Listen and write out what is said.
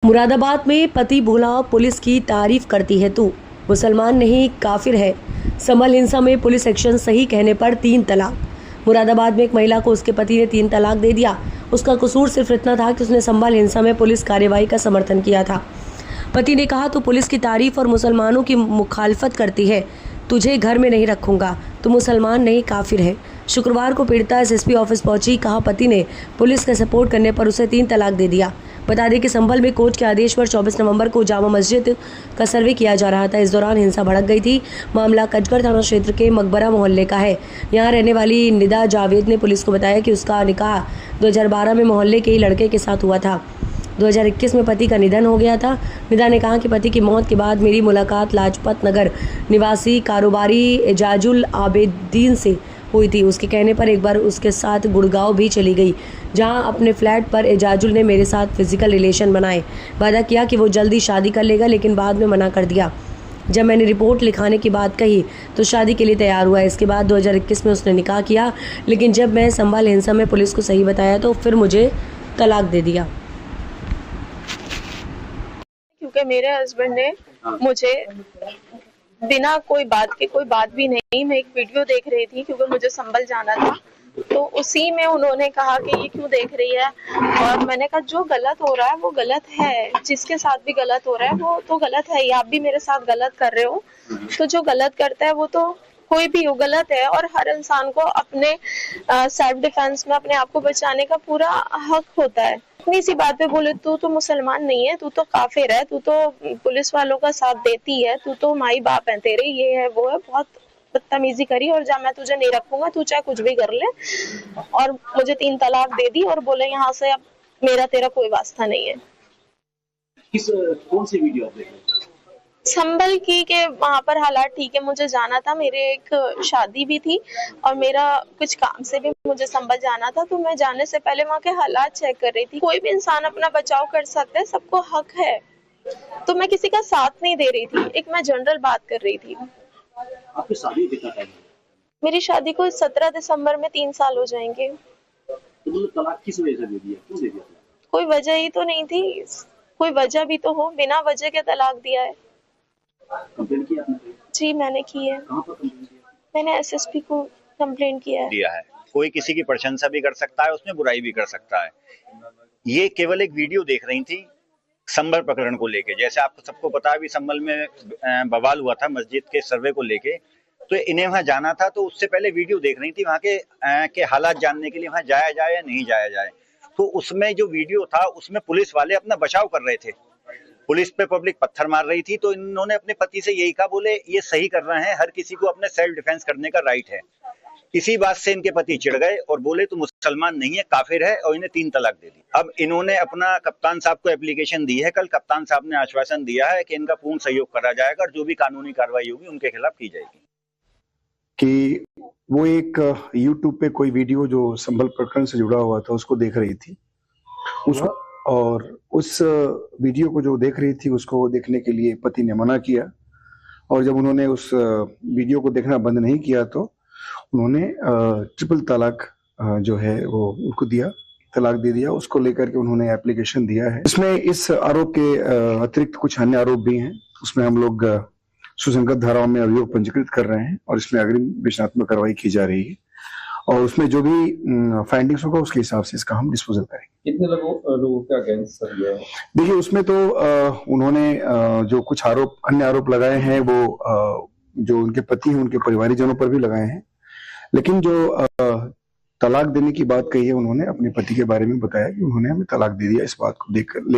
मुरादाबाद में पति बोला पुलिस की तारीफ करती है तू, मुसलमान नहीं काफिर है। संभल हिंसा में पुलिस एक्शन सही कहने पर 3 तलाक। मुरादाबाद में एक महिला को उसके पति ने 3 तलाक दे दिया। उसका कसूर सिर्फ इतना था कि उसने संभल हिंसा में पुलिस कार्यवाही का समर्थन किया था। पति ने कहा तू पुलिस की तारीफ और मुसलमानों की मुखालफत करती है, तुझे घर में नहीं रखूंगा, तू मुसलमान नहीं काफिर है। शुक्रवार को पीड़िता एसएसपी ऑफिस पहुंची। कहा पति ने पुलिस का सपोर्ट करने पर उसे 3 तलाक दे दिया। बता दें कि संभल में कोर्ट के आदेश पर 24 नवंबर को जामा मस्जिद का सर्वे किया जा रहा था। इस दौरान हिंसा भड़क गई थी। मामला कचगढ़ थाना क्षेत्र के मकबरा मोहल्ले का है। यहां रहने वाली निदा जावेद ने पुलिस को बताया कि उसका निकाह 2012 में मोहल्ले के ही लड़के के साथ हुआ था। 2021 में पति का निधन हो गया था। निदा ने कहा कि पति की मौत के बाद मेरी मुलाकात लाजपत नगर निवासी कारोबारी एजाजुल आबेदीन से हुई थी। उसके कहने पर एक बार उसके साथ गुड़गांव भी चली गई, जहां अपने फ्लैट पर एजाजुल ने मेरे साथ फिजिकल रिलेशन बनाए। वादा किया कि वो जल्दी शादी कर लेगा, लेकिन बाद में मना कर दिया। जब मैंने रिपोर्ट लिखाने की बात कही तो शादी के लिए तैयार हुआ। इसके बाद 2021 में उसने निकाह किया, लेकिन जब मैं संभल हिंसा में पुलिस को सही बताया तो फिर मुझे तलाक दे दिया। क्योंकि मेरे हस्बैंड ने मुझे बिना कोई बात के, कोई बात भी नहीं, मैं एक वीडियो देख रही थी क्योंकि मुझे संभल जाना था, तो उसी में उन्होंने कहा कि ये क्यों देख रही है। और मैंने कहा जो गलत हो रहा है वो गलत है, जिसके साथ भी गलत हो रहा है वो तो गलत है ही। आप भी मेरे साथ गलत कर रहे हो, तो जो गलत करता है वो तो कोई भी हो गलत है। और हर इंसान को अपने सेल्फ डिफेंस में अपने आप को बचाने का पूरा हक होता है। इतनी सी बात पे बोले तू तो मुसलमान नहीं है, तू तो काफिर है, तू तो पुलिस वालों का साथ देती है, तू तो माई बाप है तेरे, ये है वो है, बहुत बदतमीजी करी। और जब मैं तुझे नहीं रखूंगा, तू चाहे कुछ भी कर ले। और मुझे 3 तलाक दे दी और बोले यहाँ से अब मेरा तेरा कोई वास्ता नहीं है। कौन सी वीडियो आप देख रहे हैं? संभल की के वहां पर हालात ठीक है, मुझे जाना था, मेरे एक शादी भी थी और मेरा कुछ काम से भी मुझे संभल जाना था, तो मैं जाने से पहले वहां के हालात चेक कर रही थी। कोई भी इंसान अपना बचाव कर सकता है, सबको हक है, तो मैं किसी का साथ नहीं दे रही थी। एक मैं जनरल बात कर रही थी। आपकी शादी कितना टाइम है? मेरी शादी को 17 दिसंबर में 3 साल हो जाएंगे। तो मतलब तलाक किस वजह से दे दिया, क्यों दे दिया? कोई वजह ही तो नहीं थी, कोई वजह भी तो हो, बिना वजह के तलाक दिया है। कंप्लेंट किया आपने? जी मैंने की है। कहाँ पर कंप्लेंट किया? मैंने एसएसपी को कंप्लेंट किया है। कोई किसी की प्रशंसा भी कर सकता है, उसमें बुराई भी कर सकता है। ये केवल एक वीडियो देख रही थी संभल प्रकरण को लेके। जैसे आपको सबको पता है अभी संभल में बवाल हुआ था मस्जिद के सर्वे को लेके, तो इन्हें वहां जाना था, तो उससे पहले वीडियो देख रही थी वहां के हालात जानने के लिए वहां जाया जाए या नहीं जाया जाए। तो उसमें जो वीडियो था उसमें पुलिस वाले अपना बचाव कर रहे थे, पुलिस पे पब्लिक पत्थर मार रही थी, तो इन्होंने अपने पति से यही कहा, बोले ये सही कर रहे हैं, हर किसी को अपने सेल्फ डिफेंस करने का राइट है। इसी बात से इनके पति चिढ़ गए और बोले तू मुसलमान नहीं है, काफिर है, और इन्हें 3 तलाक दे दी। अब इन्होंने अपना कप्तान साहब को एप्लीकेशन दी है। कल कप्तान साहब ने आश्वासन दिया है कि इनका पूर्ण सहयोग करा जाएगा और जो भी कानूनी कार्रवाई होगी उनके खिलाफ की जाएगी। कि वो एक यूट्यूब पे कोई वीडियो जो संभल प्रकरण से जुड़ा हुआ था उसको देख रही थी, उसको, और उस वीडियो को जो देख रही थी उसको देखने के लिए पति ने मना किया। और जब उन्होंने उस वीडियो को देखना बंद नहीं किया तो उन्होंने ट्रिपल तलाक जो है वो उनको दिया, तलाक दे दिया। उसको लेकर के उन्होंने एप्लीकेशन दिया है। इसमें इस आरोप के अतिरिक्त कुछ अन्य आरोप भी हैं। उसमें हम लोग सुसंगत धाराओं में अभियोग पंजीकृत कर रहे हैं और इसमें अग्रिम विचारात्मक कार्रवाई की जा रही है और उसमें जो भी फाइंडिंग्स होगा उसके हिसाब से इसका हम डिस्पोजल करेंगे। कितने लोगों के अगेंस्ट सर ये है? देखिए उसमें तो उन्होंने जो कुछ अन्य आरोप लगाए हैं वो जो उनके पति हैं उनके परिवारजनों पर भी लगाए हैं, लेकिन जो तलाक देने की बात कही है उन्होंने अपने पति के बारे में बताया कि उन्होंने हमें तलाक दे दिया। इस बात को लेकर